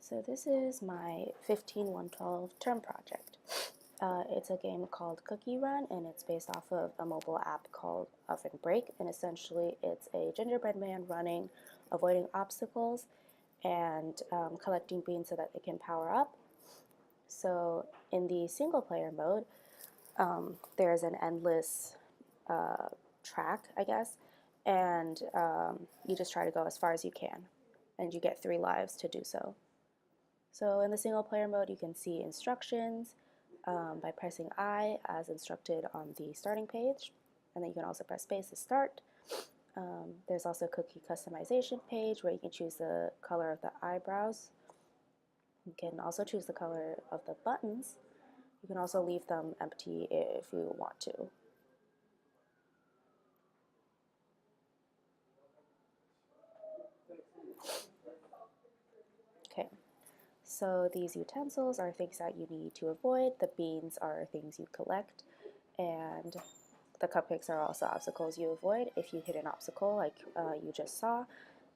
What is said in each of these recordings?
So this is my 15112 term project. It's a game called Cookie Run, and it's based off of a mobile app called Oven Break. And essentially, it's a gingerbread man running, avoiding obstacles, and collecting beans so that it can power up. So in the single player mode, there's an endless track, I guess, and you just try to go as far as you can, and you get 3 lives to do so. So in the single player mode, you can see instructions by pressing I as instructed on the starting page, and then you can also press space to start. There's also a cookie customization page where you can choose the color of the eyebrows. You can also choose the color of the buttons. You can also leave them empty if you want to. Okay, so these utensils are things that you need to avoid. The beans are things you collect, and the cupcakes are also obstacles you avoid. If you hit an obstacle like you just saw,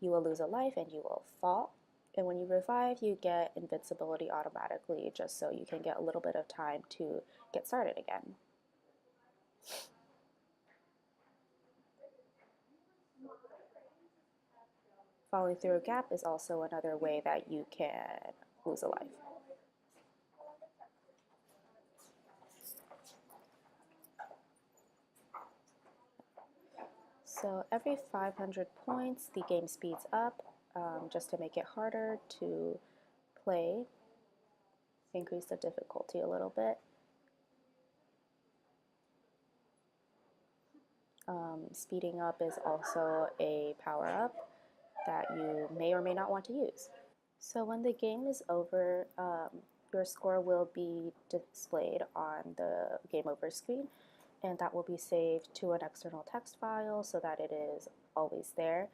you will lose a life and you will fall. And when you revive, you get invincibility automatically, just so you can get a little bit of time to get started again. Falling through a gap is also another way that you can lose a life. So every 500 points, the game speeds up just to make it harder to play. Increase the difficulty a little bit. Speeding up is also a power-up that you may or may not want to use. So when the game is over, your score will be displayed on the game over screen, and that will be saved to an external text file so that it is always there.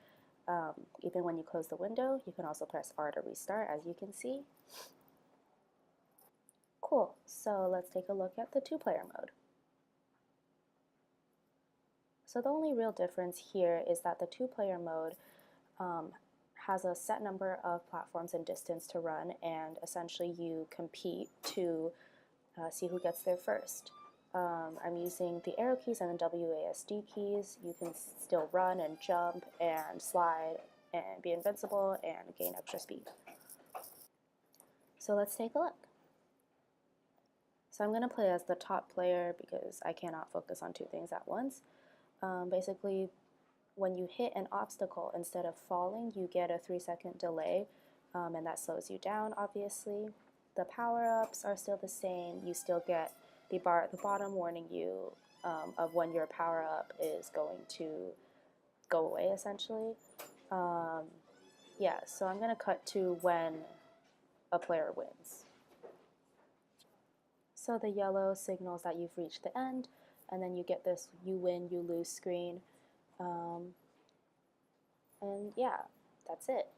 Even when you close the window, you can also press R to restart, as you can see. Cool, so let's take a look at the 2-player mode. So the only real difference here is that the 2-player mode has a set number of platforms and distance to run, and essentially you compete to see who gets there first. I'm using the arrow keys and the WASD keys. You can still run and jump and slide and be invincible and gain extra speed. So let's take a look. So I'm going to play as the top player because I cannot focus on 2 things at once. Basically, when you hit an obstacle, instead of falling, you get a 3-second delay, and that slows you down, obviously. The power-ups are still the same. You still get the bar at the bottom warning you of when your power-up is going to go away, essentially. Yeah, so I'm going to cut to when a player wins. So the yellow signals that you've reached the end, and then you get this you win, you lose screen. And yeah, that's it.